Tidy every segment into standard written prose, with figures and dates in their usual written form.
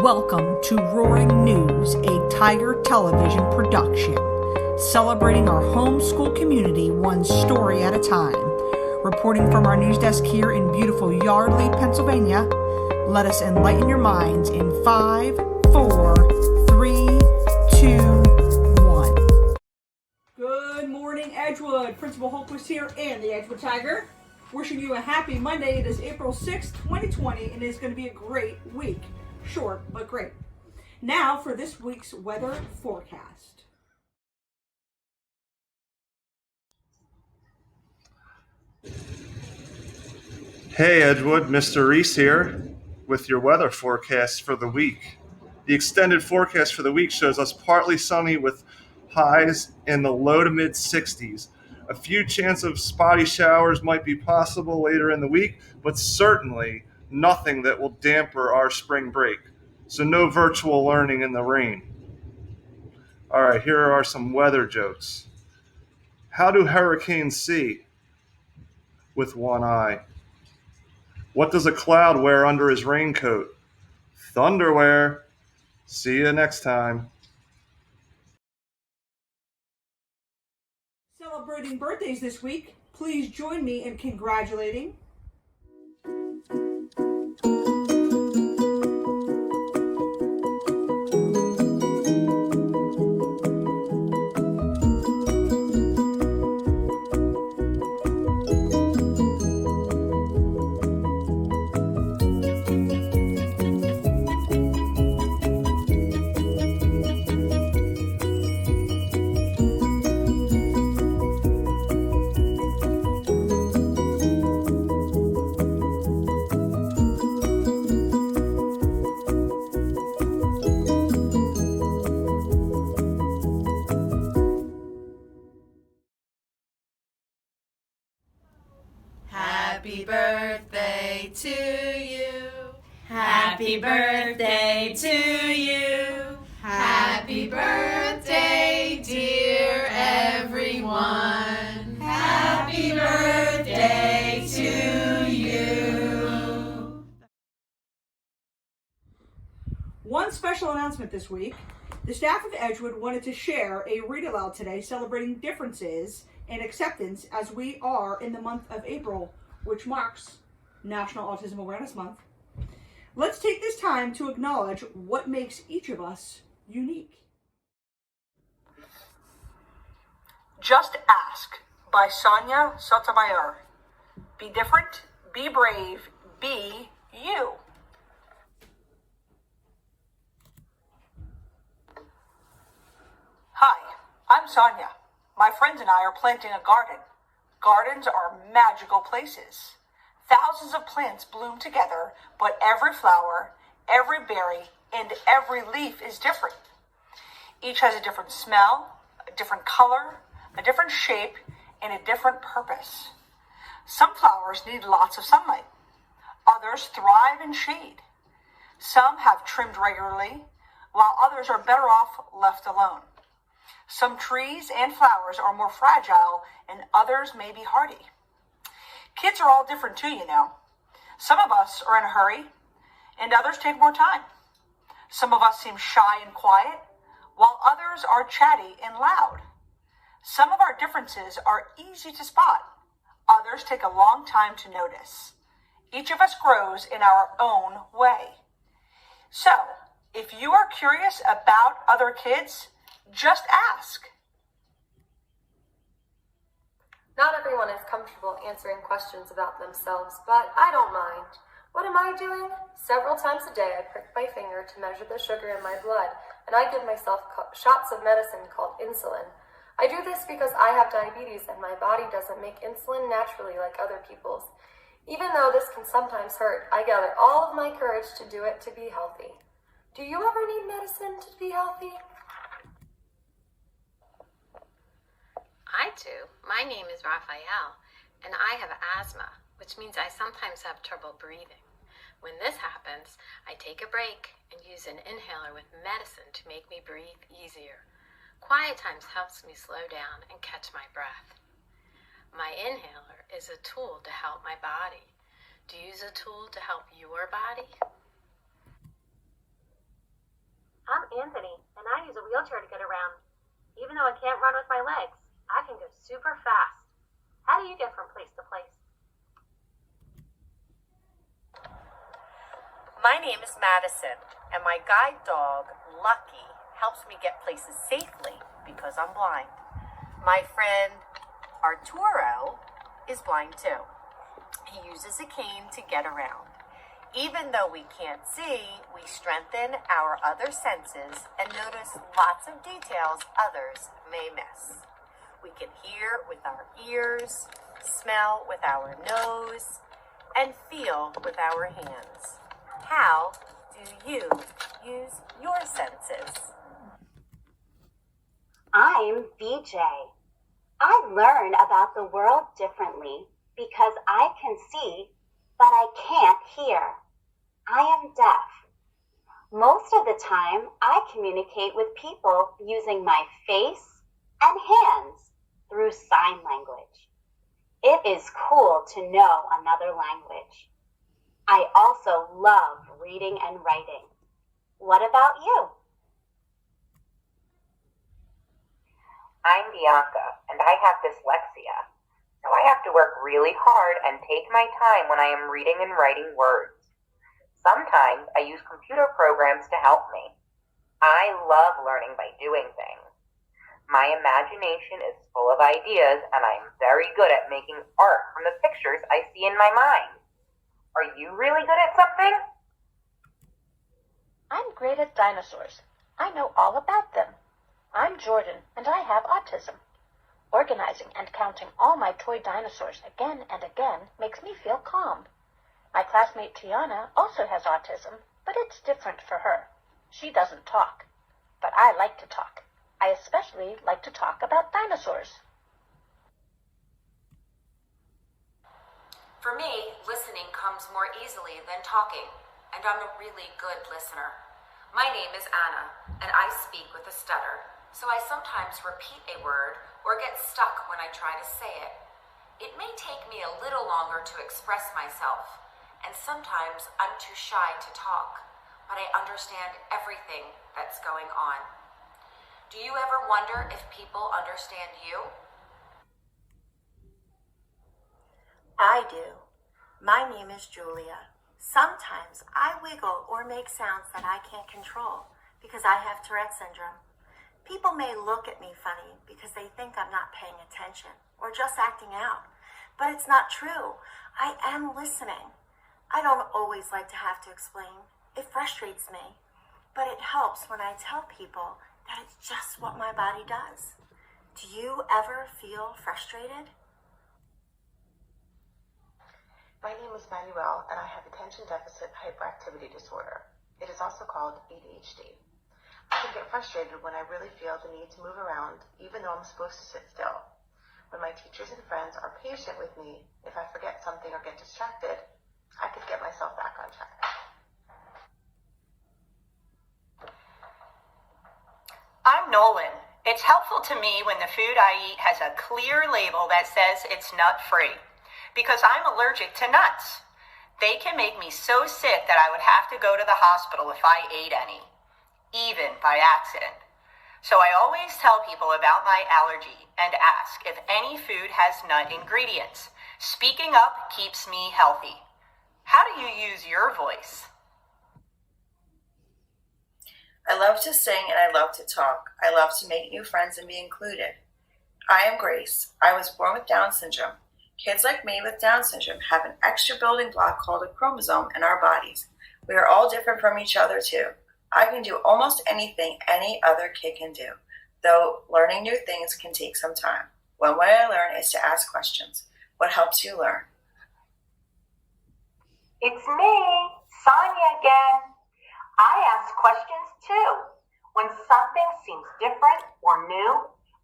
Welcome to Roaring News, a Tiger Television production, celebrating our homeschool community one story at a time. Reporting from our news desk here in beautiful Yardley, Pennsylvania, let us enlighten your minds in 5, 4, 3, 2, 1. Good morning, Edgewood. Principal Holquist here and the Edgewood Tiger. Wishing you a happy Monday. It is April 6th, 2020, and it's going to be a great week. Short, but great. Now for this week's weather forecast. Hey Edgewood, Mr. Reese here with your weather forecast for the week. The extended forecast for the week shows us partly sunny with highs in the low to mid 60s. A few chance of spotty showers might be possible later in the week, but certainly nothing that will damper our spring break. So no virtual learning in the rain. All right, here are some weather jokes. How do hurricanes see? With one eye. What does a cloud wear under his raincoat? Thunderwear. See you next time. Celebrating birthdays this week, please join me in congratulating Happy birthday to you. Happy birthday to you. Happy birthday, dear everyone. Happy birthday to you. one special announcement this week. The staff of Edgewood wanted to share a read aloud today celebrating differences and acceptance as we are in the month of April, which marks National Autism Awareness Month. Let's take this time to acknowledge what makes each of us unique. Just Ask by Sonia Sotomayor. Be different, be brave, be you. Hi, I'm Sonia. My friends and I are planting a garden. Gardens are magical places. Thousands of plants bloom together, but every flower, every berry, and every leaf is different. Each has a different smell, a different color, a different shape, and a different purpose. Some flowers need lots of sunlight. Others thrive in shade. Some have trimmed regularly, while others are better off left alone. Some trees and flowers are more fragile, and others may be hardy. Kids are all different too, you know. Some of us are in a hurry, and others take more time. Some of us seem shy and quiet, while others are chatty and loud. Some of our differences are easy to spot. Others take a long time to notice. Each of us grows in our own way. So, if you are curious about other kids, just ask. Not everyone is comfortable answering questions about themselves, but I don't mind. What am I doing? Several times a day I prick my finger to measure the sugar in my blood, and I give myself shots of medicine called insulin. I do this because I have diabetes and my body doesn't make insulin naturally like other people's. Even though this can sometimes hurt, I gather all of my courage to do it to be healthy. Do you ever need medicine to be healthy? I do. My name is Raphael, and I have asthma, which means I sometimes have trouble breathing. When this happens, I take a break and use an inhaler with medicine to make me breathe easier. Quiet times helps me slow down and catch my breath. My inhaler is a tool to help my body. Do you use a tool to help your body? Anthony, and I use a wheelchair to get around. Even though I can't run with my legs, I can go super fast. How do you get from place to place? My name is Madison, and my guide dog, Lucky, helps me get places safely because I'm blind. My friend, Arturo, is blind too. He uses a cane to get around. Even though we can't see, we strengthen our other senses and notice lots of details others may miss. We can hear with our ears, smell with our nose, and feel with our hands. How do you use your senses? I'm BJ. I learn about the world differently because I can see, but I can't hear. I am deaf. Most of the time, I communicate with people using my face and hands through sign language. It is cool to know another language. I also love reading and writing. What about you? I'm Bianca, and I have dyslexia, so I have to work really hard and take my time when I am reading and writing words. Sometimes I use computer programs to help me. I love learning by doing things. My imagination is full of ideas, and I'm very good at making art from the pictures I see in my mind. Are you really good at something? I'm great at dinosaurs. I know all about them. I'm Jordan, and I have autism. Organizing and counting all my toy dinosaurs again and again makes me feel calm. My classmate Tiana also has autism, but it's different for her. She doesn't talk, but I like to talk. I especially like to talk about dinosaurs. For me, listening comes more easily than talking, and I'm a really good listener. My name is Anna, and I speak with a stutter, so I sometimes repeat a word or get stuck when I try to say it. It may take me a little longer to express myself, and sometimes I'm too shy to talk, but I understand everything that's going on. Do you ever wonder if people understand you? I do. My name is Julia. Sometimes I wiggle or make sounds that I can't control because I have Tourette syndrome. People may look at me funny because they think I'm not paying attention or just acting out, but it's not true. I am listening. I don't always like to have to explain. It frustrates me, but it helps when I tell people that it's just what my body does. Do you ever feel frustrated? My name is Manuel, and I have attention deficit hyperactivity disorder. It is also called ADHD. I can get frustrated when I really feel the need to move around, even though I'm supposed to sit still. When my teachers and friends are patient with me, if I forget something or get distracted, I could get myself back on track. I'm Nolan. It's helpful to me when the food I eat has a clear label that says it's nut-free, because I'm allergic to nuts. They can make me so sick that I would have to go to the hospital if I ate any, even by accident. So I always tell people about my allergy and ask if any food has nut ingredients. Speaking up keeps me healthy. How do you use your voice? I love to sing and I love to talk. I love to make new friends and be included. I am Grace. I was born with Down syndrome. Kids like me with Down syndrome have an extra building block called a chromosome in our bodies. We are all different from each other too. I can do almost anything any other kid can do, though learning new things can take some time. One way I learn is to ask questions. What helps you learn? It's me, Sonia again. I ask questions too. When something seems different or new,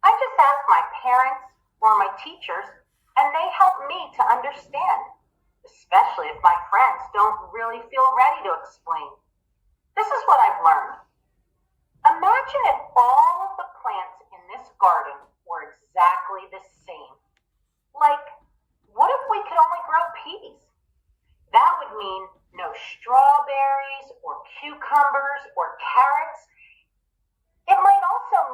I just ask my parents or my teachers, and they help me to understand, especially if my friends don't really feel ready to explain. This is what I've learned. Imagine if all of the plants in this garden were exactly the same. Like, what if we could only grow peas? That would mean no strawberries or cucumbers or carrots,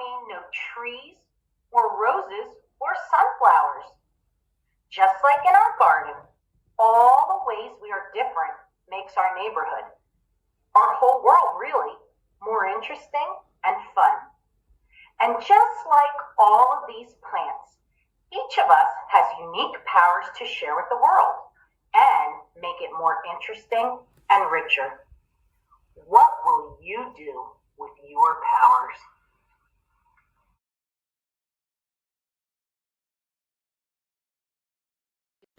mean no trees or roses or sunflowers. Just like in our garden, all the ways we are different makes our neighborhood, our whole world really, more interesting and fun. And just like all of these plants, each of us has unique powers to share with the world and make it more interesting and richer. What will you do with your powers?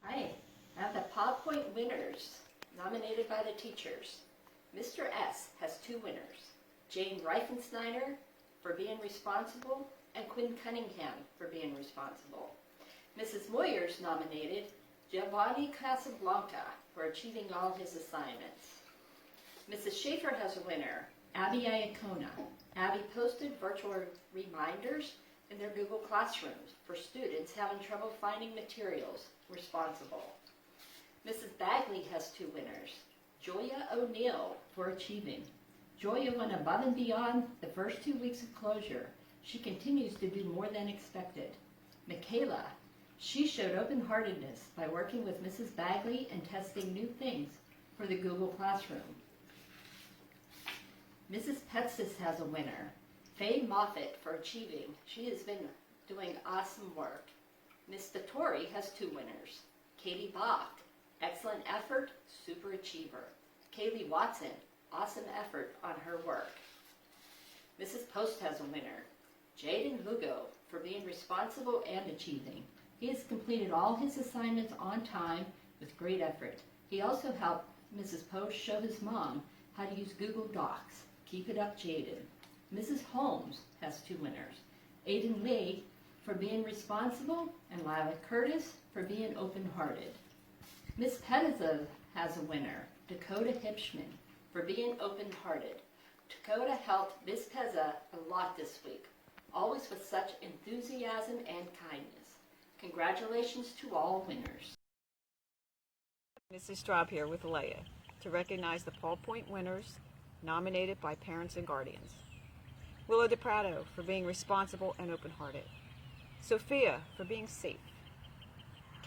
Hi, I have the PowerPoint winners nominated by the teachers. Mr. S has 2 winners, Jane Reifensnyder for being responsible and Quinn Cunningham for being responsible. Mrs. Moyers nominated Giovanni Casablanca for achieving all his assignments. Mrs. Schaefer has a winner, Abby Iacona. Abby posted virtual reminders in their Google Classrooms for students having trouble finding materials. Responsible. Mrs. Bagley has 2 winners, Joya O'Neill for achieving. Joya went above and beyond the first 2 weeks of closure. She continues to do more than expected. Michaela, she showed open-heartedness by working with Mrs. Bagley and testing new things for the Google Classroom. Mrs. Petsis has a winner, Faye Moffett for achieving. She has been doing awesome work. Ms. Vittori has 2 winners, Katie Bach, excellent effort, super achiever. Kaylee Watson, awesome effort on her work. Mrs. Post has a winner, Jaden Lugo for being responsible and achieving. He has completed all his assignments on time with great effort. He also helped Mrs. Post show his mom how to use Google Docs. Keep it up, Jaden. Mrs. Holmes has 2 winners, Aiden Lee for being responsible and Lila Curtis for being open-hearted. Miss Pettiza has a winner, Dakota Hipschman for being open-hearted. Dakota helped Miss Pezza a lot this week, always with such enthusiasm and kindness. Congratulations to all winners. Mrs. Straub here with Leah to recognize the Paul Point winners nominated by parents and guardians. Willow DePrado for being responsible and open-hearted. Sophia for being safe.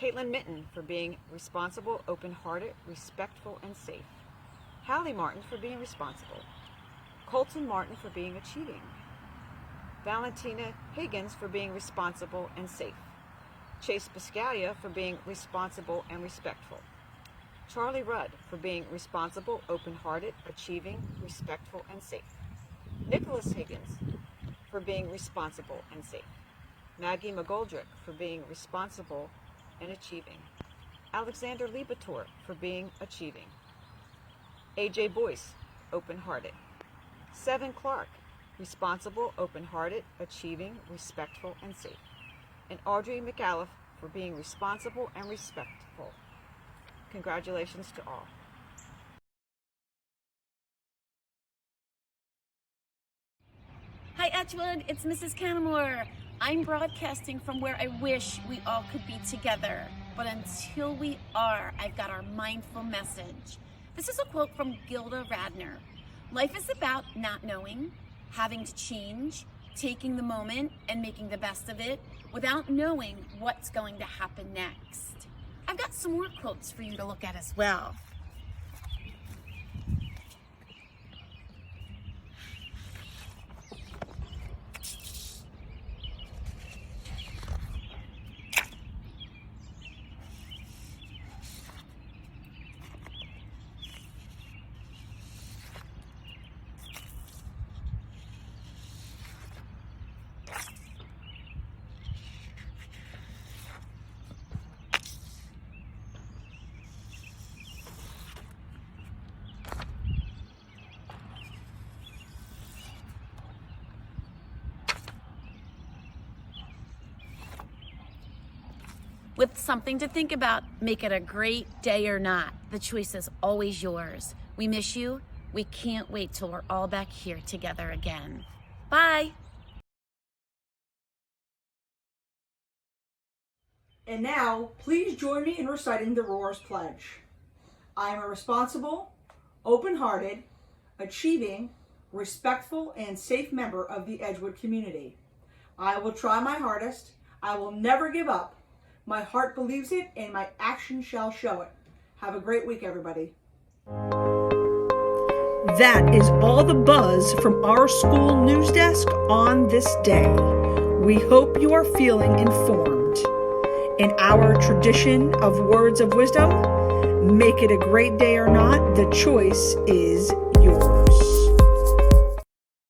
Caitlin Mitten for being responsible, open-hearted, respectful, and safe. Hallie Martin for being responsible. Colton Martin for being achieving. Valentina Higgins for being responsible and safe. Chase Biscaglia for being responsible and respectful. Charlie Rudd for being responsible, open-hearted, achieving, respectful, and safe. Nicholas Higgins for being responsible and safe. Maggie McGoldrick for being responsible and achieving. Alexander Libator for being achieving. AJ Boyce, open-hearted. Seven Clark, responsible, open-hearted, achieving, respectful, and safe. And Audrey McAuliffe for being responsible and respectful. Congratulations to all. Hi Edgewood, it's Mrs. Canamore. I'm broadcasting from where I wish we all could be together. But until we are, I've got our mindful message. This is a quote from Gilda Radner. Life is about not knowing, having to change, taking the moment and making the best of it without knowing what's going to happen next. I've got some more quotes for you to look at as well. With something to think about, make it a great day or not. The choice is always yours. We miss you. We can't wait till we're all back here together again. Bye. And now, please join me in reciting the Roar's Pledge. I am a responsible, open-hearted, achieving, respectful, and safe member of the Edgewood community. I will try my hardest. I will never give up. My heart believes it, and my action shall show it. Have a great week, everybody. That is all the buzz from our school news desk on this day. We hope you are feeling informed. In our tradition of words of wisdom, make it a great day or not, the choice is yours.